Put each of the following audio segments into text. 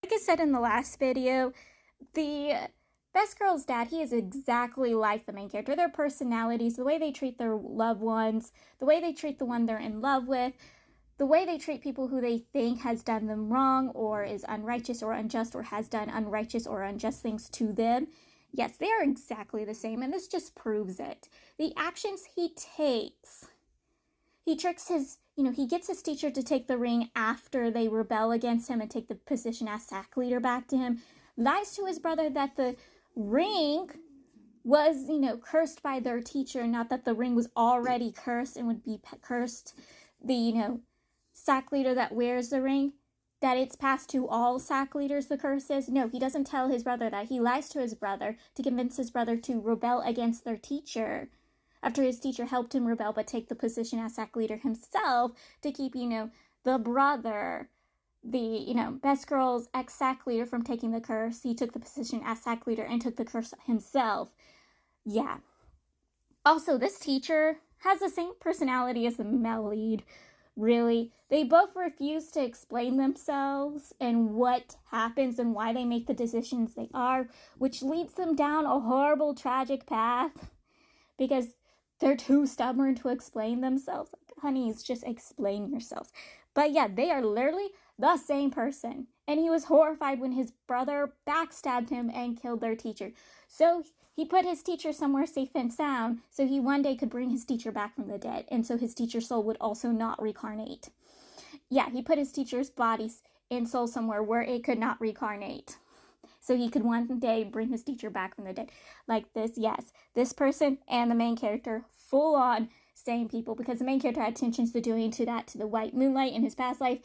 Like I said in the last video, the best girl's dad, he is exactly like the main character. Their personalities, the way they treat their loved ones, the way they treat the one they're in love with, the way they treat people who they think has done them wrong or is unrighteous or unjust or has done unrighteous or unjust things to them. Yes, they are exactly the same, and this just proves it. The actions he takes, he tricks his, he gets his teacher to take the ring after they rebel against him and take the position as sack leader back to him, lies to his brother that the ring was, cursed by their teacher, not that the ring was already cursed and would be cursed. The, sack leader that wears the ring, that it's passed to all sack leaders, the curse is. No, he doesn't tell his brother that. He lies to his brother to convince his brother to rebel against their teacher after his teacher helped him rebel but take the position as sack leader himself to keep, the brother, the, best girl's ex-sack leader from taking the curse. He took the position as sack leader and took the curse himself. Yeah. Also, this teacher has the same personality as the male lead. Really, they both refuse to explain themselves and what happens and why they make the decisions they are, which leads them down a horrible, tragic path because they're too stubborn to explain themselves. Like, honeys, just explain yourselves. But yeah, they are literally the same person. And he was horrified when his brother backstabbed him and killed their teacher. So he put his teacher somewhere safe and sound so he one day could bring his teacher back from the dead. And so his teacher's soul would also not reincarnate. Yeah, he put his teacher's body and soul somewhere where it could not reincarnate. So he could one day bring his teacher back from the dead. Like this, yes. This person and the main character, full on same people. Because the main character had intentions of doing that to the White Moonlight in his past life.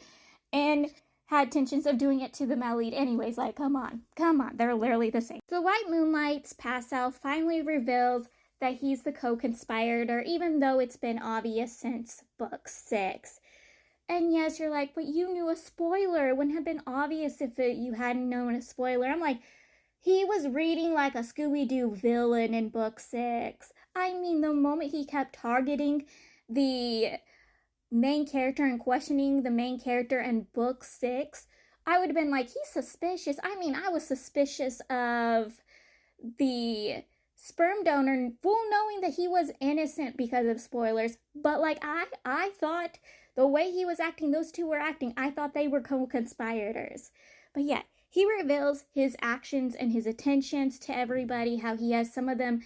And had intentions of doing it to the male lead anyways. Like, come on, they're literally the same. The White Moonlight's past self finally reveals that he's the co-conspirator, even though it's been obvious since book 6. And yes, you're like, but you knew a spoiler. It wouldn't have been obvious if you hadn't known a spoiler. I'm like, he was reading like a Scooby-Doo villain in book 6. I mean, the moment he kept targeting the main character and questioning the main character in book 6, I would have been like, he's suspicious. I mean, I was suspicious of the sperm donor, full knowing that he was innocent because of spoilers. But like, I thought the way he was acting, those two were acting, I thought they were co-conspirators. But yeah, he reveals his actions and his attentions to everybody, how he has some of them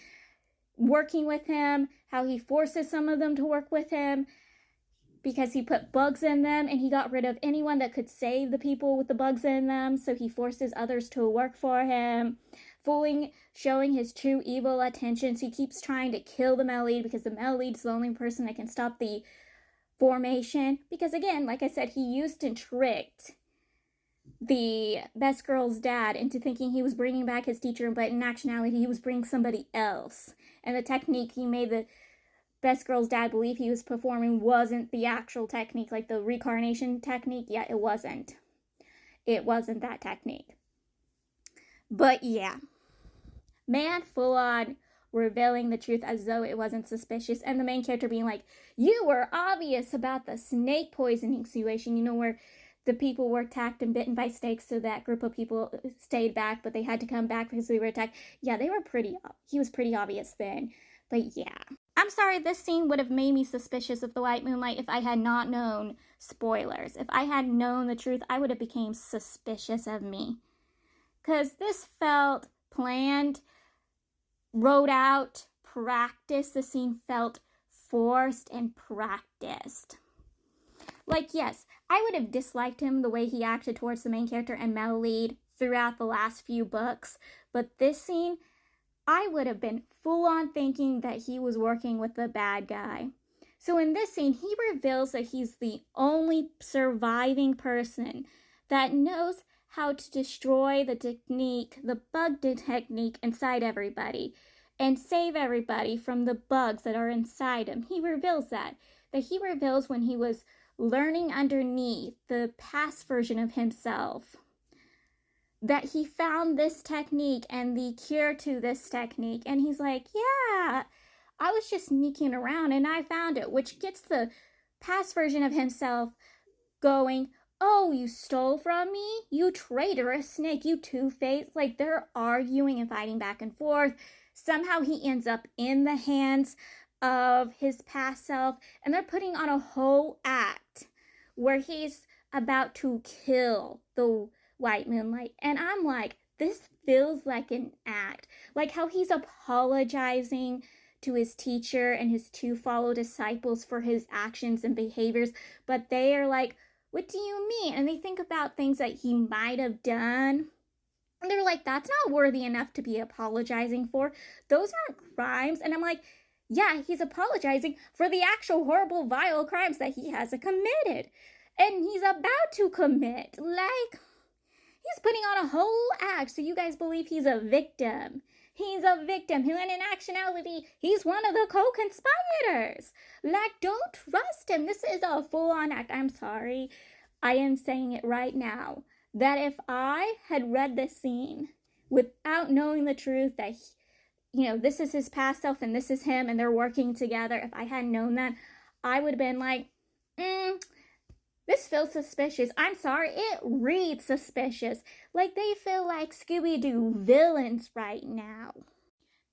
working with him, how he forces some of them to work with him, because he put bugs in them and he got rid of anyone that could save the people with the bugs in them, so he forces others to work for him, showing his true evil intentions. He keeps trying to kill the male lead because the male lead's the only person that can stop the formation. Because again, like I said, he used and tricked the best girl's dad into thinking he was bringing back his teacher, but in actuality he was bringing somebody else. And the technique he made the best girl's dad believe he was performing wasn't the actual technique, like the reincarnation technique. Yeah, it wasn't. It wasn't that technique. But yeah, man, full on revealing the truth as though it wasn't suspicious, and the main character being like, you were obvious about the snake poisoning situation, where the people were attacked and bitten by snakes, so that group of people stayed back, but they had to come back because they were attacked. Yeah, he was pretty obvious then. But yeah, I'm sorry, this scene would have made me suspicious of the White Moonlight if I had not known spoilers. If I had known the truth, I would have become suspicious of me. Because this felt planned, wrote out, practiced. The scene felt forced and practiced. Like, yes, I would have disliked him the way he acted towards the main character and male lead throughout the last few books. But this scene, I would have been full on thinking that he was working with the bad guy. So in this scene, he reveals that he's the only surviving person that knows how to destroy the technique, the bug technique inside everybody, and save everybody from the bugs that are inside him. He reveals that he reveals when he was learning underneath the past version of himself, that he found this technique and the cure to this technique. And he's like, yeah, I was just sneaking around and I found it, which gets the past version of himself going, oh, you stole from me? You traitorous snake, you two-faced. Like, they're arguing and fighting back and forth. Somehow he ends up in the hands of his past self, and they're putting on a whole act where he's about to kill the white moonlight. And I'm like, this feels like an act. Like how he's apologizing to his teacher and his two fellow disciples for his actions and behaviors, but they are like, what do you mean? And they think about things that he might have done. And they're like, that's not worthy enough to be apologizing for. Those aren't crimes. And I'm like, yeah, he's apologizing for the actual horrible, vile crimes that he has committed. And he's about to commit. Like, he's putting on a whole act so you guys believe he's a victim. He's a victim who, in actuality, he's one of the co-conspirators. Like, don't trust him. This is a full-on act. I'm sorry. I am saying it right now. That if I had read this scene without knowing the truth that, this is his past self and this is him and they're working together, if I hadn't known that, I would have been like, this feels suspicious. I'm sorry, it reads suspicious. Like they feel like Scooby-Doo villains right now.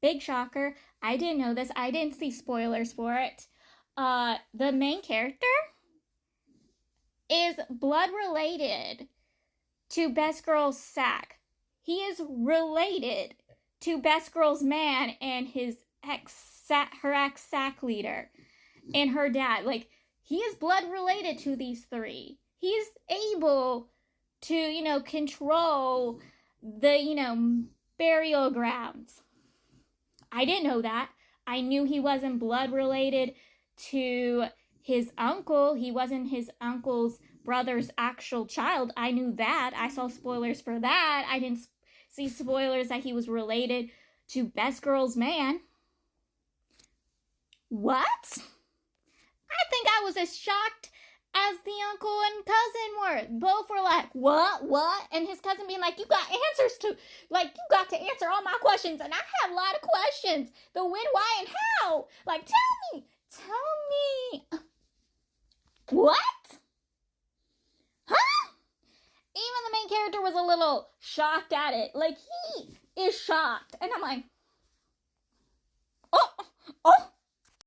Big shocker. I didn't know this. I didn't see spoilers for it. The main character is blood related to Best Girl's Sack. He is related to Best Girl's man and her ex-Sack leader and her dad. Like, he is blood related to these three. He's able to, control the, burial grounds. I didn't know that. I knew he wasn't blood related to his uncle. He wasn't his uncle's brother's actual child. I knew that. I saw spoilers for that. I didn't see spoilers that he was related to Best Girl's man. What? I think I was as shocked as the uncle and cousin were. Both were like, what? And his cousin being like, you got to answer all my questions. And I have a lot of questions. The when, why, and how. Like, tell me. What? Huh? Even the main character was a little shocked at it. Like, he is shocked. And I'm like, oh,